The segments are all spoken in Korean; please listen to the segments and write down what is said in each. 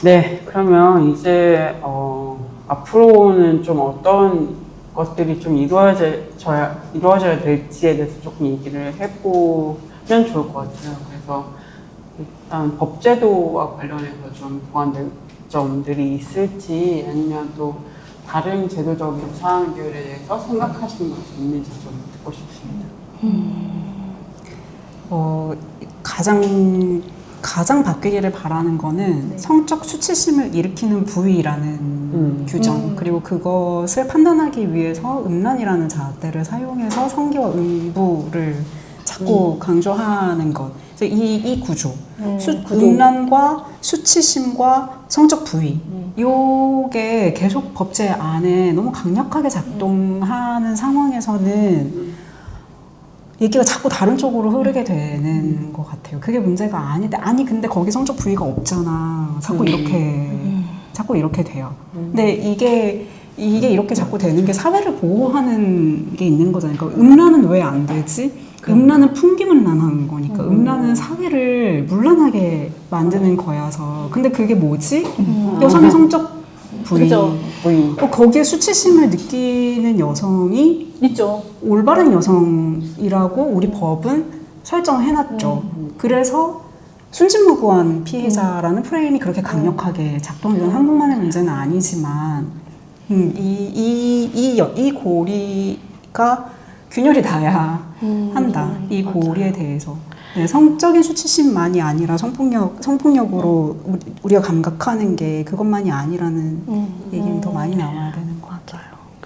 네, 그러면 이제 앞으로는 좀 어떤 것들이 좀 이루어져야 될지에 대해서 조금 얘기를 해보면 좋을 것 같아요. 그래서 일단 법제도와 관련해서 좀 보완될 점들이 있을지 아니면 또 다른 제도적인 사항들에 대해서 생각하시는 것이 있는지 좀 듣고 싶습니다. 가장 바뀌기를 바라는 거는 네. 성적 수치심을 일으키는 부위라는 규정, 그리고 그것을 판단하기 위해서 음란이라는 잣대를 사용해서 성기와 음부를 자꾸 강조하는 것. 그래서 이 구조, 음란과 수치심과 성적 부위, 요게 계속 법제 안에 너무 강력하게 작동하는 상황에서는 얘기가 자꾸 다른 쪽으로 흐르게 되는 것 같아요. 그게 문제가 아닌데, 아니 근데 거기 성적 부위가 없잖아. 자꾸 이렇게 돼요. 근데 이게 이렇게 자꾸 되는 게 사회를 보호하는 게 있는 거잖아요. 그러니까 음란은 왜 안 되지? 음란은 풍기문란한 거니까. 음란은 사회를 문란하게 만드는 거여서. 근데 그게 뭐지? 여성의 성적 부위. 그죠. 거기에 수치심을 느끼는 여성이 있죠. 올바른 여성이라고 우리 법은 설정해놨죠. 그래서 순진무구한 피해자라는 프레임이 그렇게 강력하게 작동되는 한국만의 문제는 아니지만 이 고리가 균열이 닿아야 한다. 이 고리에 대해서. 네, 성적인 수치심만이 아니라 성폭력으로 우리가 감각하는 게 그것만이 아니라는 얘기는 더 많이 나와야 되는 것 같아요.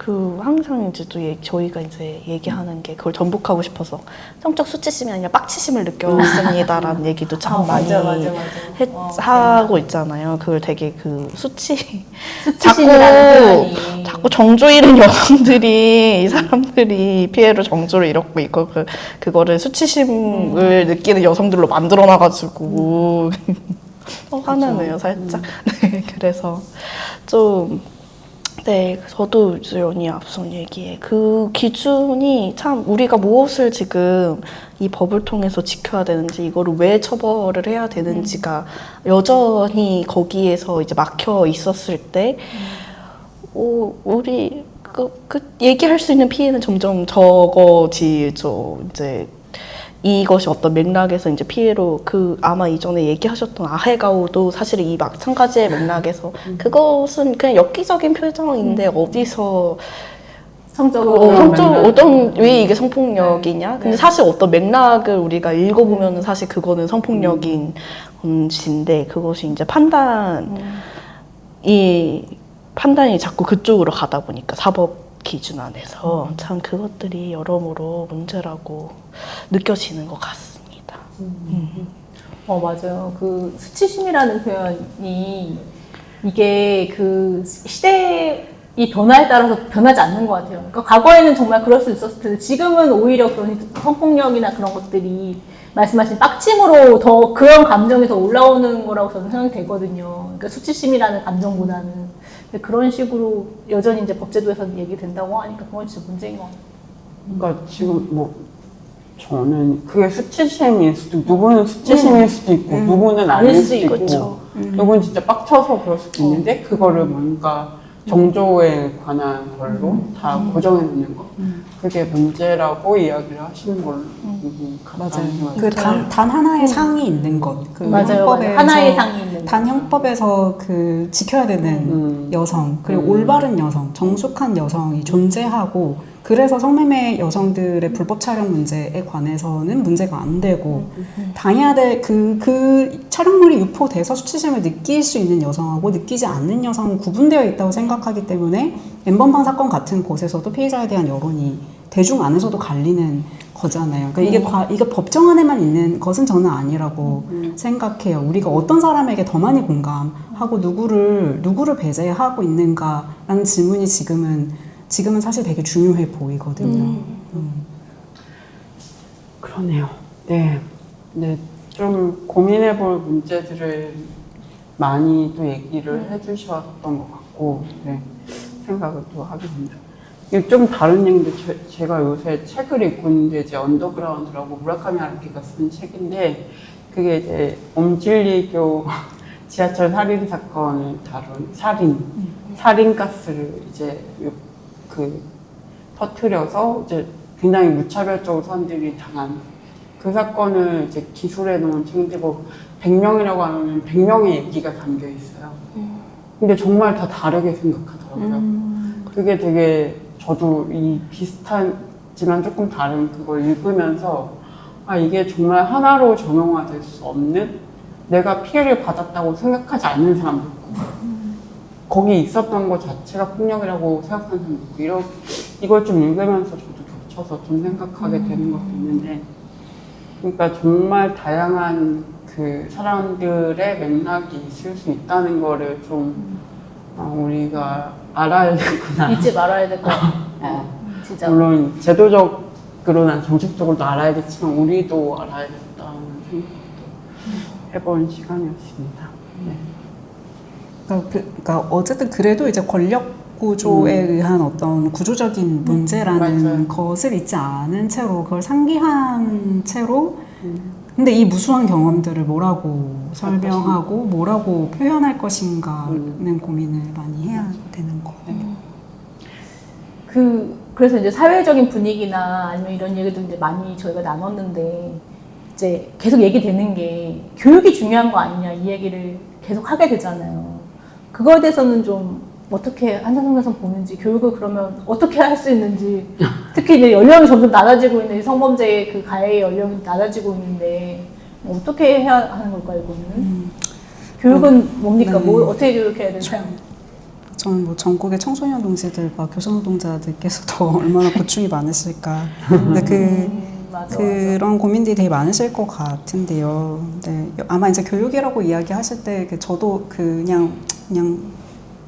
맞아요. 항상 이제 또 저희가 이제 얘기하는 게 그걸 전복하고 싶어서 성적 수치심이 아니라 빡치심을 느꼈습니다라는 얘기도 참 많이 하고 있잖아요. 그걸 되게 자꾸 정조 잃은 여성들이 이 사람들이 피해로 정조를 잃었고 그거를 수치심을 느끼는 여성들로 만들어놔가지고 화나네요 살짝. 네, 그래서 좀. 네, 저도 이제 연희 앞선 얘기에 그 기준이 참 우리가 무엇을 지금 이 법을 통해서 지켜야 되는지 이거를 왜 처벌을 해야 되는지가 여전히 거기에서 이제 막혀 있었을 때 우리 얘기할 수 있는 피해는 점점 적어지죠. 이제 이것이 어떤 맥락에서 이제 피해로 아마 이전에 얘기하셨던 아헤가우도 사실 이 마찬가지의 맥락에서 그것은 그냥 엽기적인 표정인데 어디서 왜 이게 성폭력이냐? 근데 사실 어떤 맥락을 우리가 읽어보면 사실 그거는 성폭력인 건지인데 그것이 이제 판단이 자꾸 그쪽으로 가다 보니까 사법 기준 안에서 참 그것들이 여러모로 문제라고 느껴지는 것 같습니다. 맞아요. 그 수치심이라는 표현이 이게 그 시대의 변화에 따라서 변하지 않는 것 같아요. 그러니까 과거에는 정말 그럴 수 있었을 텐데 지금은 오히려 그런 성폭력이나 그런 것들이 말씀하신 빡침으로 더 그런 감정이 더 올라오는 거라고 저는 생각이 되거든요. 그러니까 수치심이라는 감정보다는. 그런 식으로 여전히 이제 법제도에서 얘기된다고 하니까 그건 진짜 문제인 것 같아요. 그러니까 지금 저는 그게 수치심일 수도 있고 누구는 수치심일 수도 있고 누구는 아닐 수도 있고 누구는 진짜 빡쳐서 그럴 수도 있는데 그거를 뭔가 정조에 관한 걸로 다 고정해 놓는 거 그게 문제라고 이야기를 하시는 걸로 맞아요. 단 하나의 상이 있는 것. 맞아요. 하나의 상이 있는 단 형법에서 지켜야 되는 여성 그리고 올바른 여성, 정숙한 여성이 존재하고 그래서 성매매 여성들의 불법 촬영 문제에 관해서는 문제가 안 되고 당해야 될 그 촬영물이 유포돼서 수치심을 느낄 수 있는 여성하고 느끼지 않는 여성은 구분되어 있다고 생각하기 때문에 N번방 사건 같은 곳에서도 피해자에 대한 여론이 대중 안에서도 갈리는 거잖아요. 그러니까 이게 법정 안에만 있는 것은 저는 아니라고 생각해요. 우리가 어떤 사람에게 더 많이 공감하고 누구를 배제하고 있는가라는 질문이 지금은 사실 되게 중요해 보이거든요. 그러네요. 네. 좀 고민해볼 문제들을 많이 또 얘기를 해주셨던 것 같고, 네. 생각을 또 하게 됩니다. 이게 좀 다른 얘기인데, 제가 요새 책을 읽고 있는데, 이제 언더그라운드라고 무라카미 하루키가 쓴 책인데, 그게 이제 엄진리교 지하철 살인 사건을 다룬 살인 가스를 이제 그 터트려서 이제 굉장히 무차별적으로 사람들이 당한 그 사건을 이제 기술해 놓은 책이고 100명이라고 하면 100명의 얘기가 담겨 있어요. 근데 정말 다 다르게 생각하더라고요. 그게 되게 저도 이 비슷하지만 조금 다른 그걸 읽으면서 아 이게 정말 하나로 정형화될 수 없는 내가 피해를 받았다고 생각하지 않는 사람도 있고 거기 있었던 것 자체가 폭력이라고 생각하는 사람도 있고 이걸 좀 읽으면서 저도 겹쳐서 좀 생각하게 되는 것도 있는데 그러니까 정말 다양한 그 사람들의 맥락이 있을 수 있다는 거를 좀 우리가 알아야 되구나. 잊지 말아야 될 것 같아요. 진짜. 물론 제도적으로나 정책적으로도 알아야겠지만 우리도 알아야겠다는 생각도 해본 시간이었습니다. 네. 그러니까 어쨌든 그래도 이제 권력 구조에 의한 어떤 구조적인 문제라는 맞아요. 것을 잊지 않은 채로 그걸 상기한 채로 근데 이 무수한 경험들을 뭐라고 설명하고 뭐라고 표현할 것인가는 고민을 많이 해야 되는 거 같아요. 그래서 이제 사회적인 분위기나 아니면 이런 얘기도 이제 많이 저희가 나눴는데 이제 계속 얘기되는 게 교육이 중요한 거 아니냐 이 얘기를 계속 하게 되잖아요. 그거에 대해서는 좀 어떻게 한상선에서 보는지 교육을 그러면 어떻게 할 수 있는지 특히 이제 연령이 점점 낮아지고 있는 성범죄의 그 가해의 연령이 낮아지고 있는데 어떻게 해야 하는 걸까요 이거는? 교육은 뭡니까? 네. 뭐 어떻게 교육해야 되나요? 저는 뭐 전국의 청소년 동지들과 교사노동자들께서 더 얼마나 고충이 많으실까. 근데 맞아. 그런 고민들이 되게 많으실 것 같은데요. 네, 아마 이제 교육이라고 이야기하실 때 저도 그냥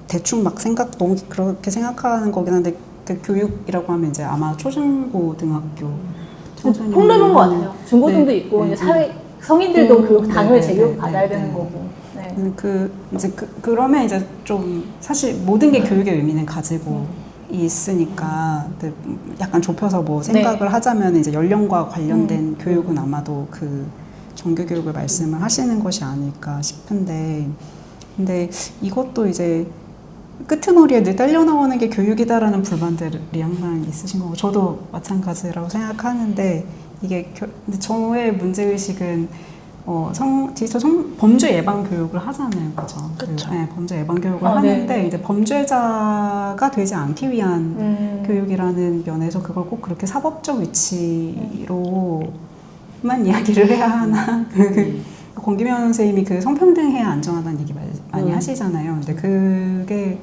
대충 막 너무 그렇게 생각하는 거긴 한데 그 교육이라고 하면 이제 아마 초중고등학교 청소년 폭넓은 것 같아요. 중고등도 네, 있고 네, 이제 사회 성인들도 교육 당연히 네, 재교육 네, 받아야 네, 되는 네. 거고. 네. 그러면 이제 좀 사실 모든 게 교육의 의미는 가지고 있으니까 근데 약간 좁혀서 뭐 생각을 하자면 이제 연령과 관련된 교육은 아마도 그 정규 교육을 말씀을 하시는 것이 아닐까 싶은데 근데 이것도 이제 끄트머리에 늘 딸려 나오는 게 교육이다라는 불만들이 항상 있으신 거고 저도 마찬가지라고 생각하는데 이게 근데 저의 문제의식은 디지털 범죄 예방 교육을 하잖아요, 그렇죠? 그쵸. 네, 범죄 예방 교육을 네. 하는데 이제 범죄자가 되지 않기 위한 교육이라는 면에서 그걸 꼭 그렇게 사법적 위치로만 이야기를 해야 하나? 권기명 선생님이 그 성평등해야 안전하다는 얘기 많이 하시잖아요. 근데 그게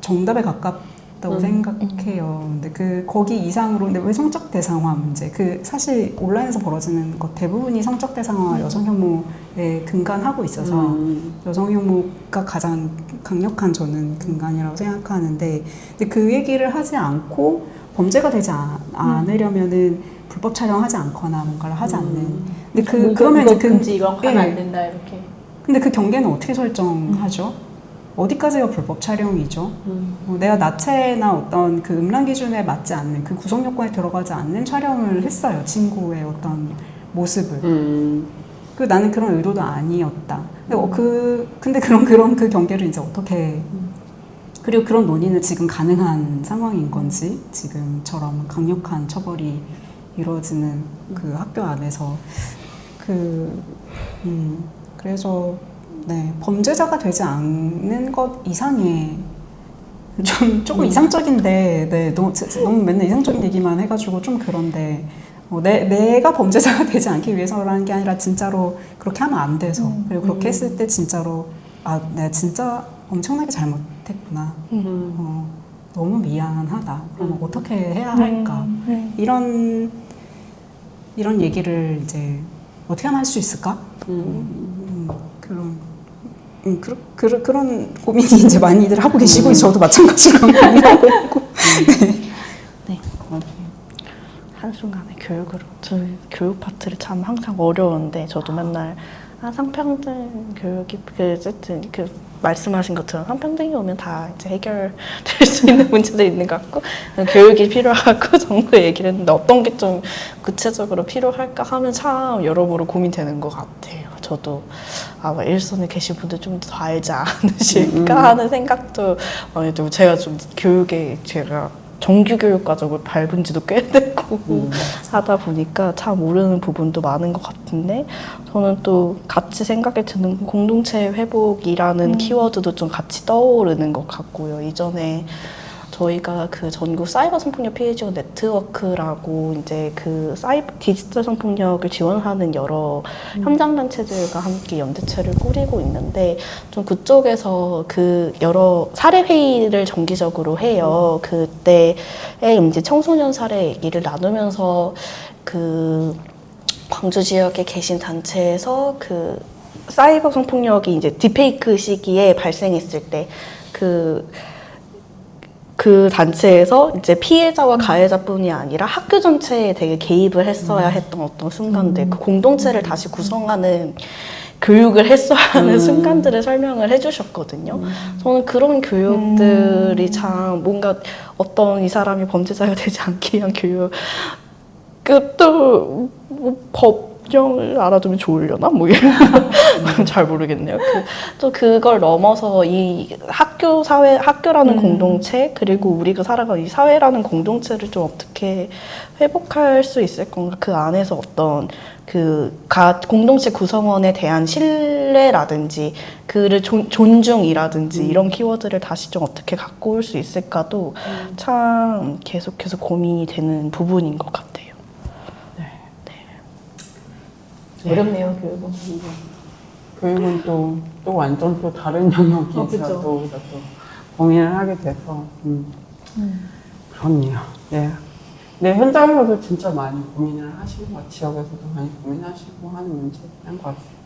정답에 가깝다고 생각해요. 근데 거기 이상으로, 근데 왜 성적 대상화 문제? 사실 온라인에서 벌어지는 것 대부분이 성적 대상화 여성 혐오에 근간하고 있어서 여성 혐오가 가장 강력한 저는 근간이라고 생각하는데, 근데 그 얘기를 하지 않고 범죄가 되지 않으려면은 불법 촬영하지 않거나 뭔가를 하지 않는. 근데 그러면 이제 금지 이런 거 하면 예. 안 된다 이렇게. 근데 그 경계는 어떻게 설정하죠? 어디까지가 불법 촬영이죠? 내가 나체나 어떤 그 음란 기준에 맞지 않는 그 구성 요건에 들어가지 않는 촬영을 했어요. 친구의 어떤 모습을. 나는 그런 의도도 아니었다. 근데 그런 그 경계를 이제 어떻게 그리고 그런 논의는 지금 가능한 상황인 건지 지금처럼 강력한 처벌이 이루어지는 그 학교 안에서 그래서 네, 범죄자가 되지 않는 것 이상의 조금 이상적인데 네, 너무 맨날 이상적인 얘기만 해가지고 좀 그런데 내가 범죄자가 되지 않기 위해서라는 게 아니라 진짜로 그렇게 하면 안 돼서 그리고 그렇게 했을 때 진짜로 내가 진짜 엄청나게 잘못했구나 너무 미안하다 그럼 어떻게 해야 할까 이런 얘기를 이제 어떻게 하면 할 수 있을까 그런 고민이 이제 많이들 하고 계시고 저도 마찬가지로 고민하고 있고 네. 한순간에 저는 교육 파트를 참 항상 어려운데 저도 맨날 성평등 교육이 어쨌든 말씀하신 것처럼 성평등이 오면 다 이제 해결될 수 있는 문제도 있는 것 같고 교육이 필요하고 정도 얘기를 했는데 어떤 게 좀 구체적으로 필요할까 하면 참 여러모로 고민되는 것 같아요. 저도 아마 일선에 계신 분들 좀 더 알지 않으실까 하는 생각도 많이 들고 제가 좀 교육에 제가 정규 교육 과정을 밟은 지도 꽤 됐고 하다 보니까 참 모르는 부분도 많은 것 같은데 저는 또 같이 생각이 드는 건 공동체 회복이라는 키워드도 좀 같이 떠오르는 것 같고요. 이전에 저희가 그 전국 사이버 성폭력 피해 지원 네트워크라고 이제 그 디지털 성폭력을 지원하는 여러 현장 단체들과 함께 연대체를 꾸리고 있는데 좀 그쪽에서 그 여러 사례 회의를 정기적으로 해요. 그때에 이제 청소년 사례 얘기를 나누면서 그 광주 지역에 계신 단체에서 그 사이버 성폭력이 이제 딥페이크 시기에 발생했을 때 그 단체에서 이제 피해자와 가해자뿐이 아니라 학교 전체에 되게 개입을 했어야 했던 어떤 순간들, 그 공동체를 다시 구성하는 교육을 했어야 하는 순간들을 설명을 해주셨거든요. 저는 그런 교육들이 참 뭔가 어떤 이 사람이 범죄자가 되지 않기 위한 교육, 그또 법령을 알아두면 좋으려나? 뭐 이런 잘 모르겠네요. 또 그걸 넘어서 이 학교라는 공동체 그리고 우리가 살아가는 이 사회라는 공동체를 좀 어떻게 회복할 수 있을 건가? 그 안에서 어떤 공동체 구성원에 대한 신뢰라든지 그를 존중이라든지 이런 키워드를 다시 좀 어떻게 갖고 올 수 있을까도 참 계속해서 고민이 되는 부분인 것 같아요. 어렵네요, 교육은. 교육은 또 완전 또 다른 영역에서 그쵸. 또 고민을 하게 돼서 그렇네요. 네. 네, 현장에서도 진짜 많이 고민을 하시는 것 같아요. 지역에서도 많이 고민하시고 하는 문제인 것 같습니다.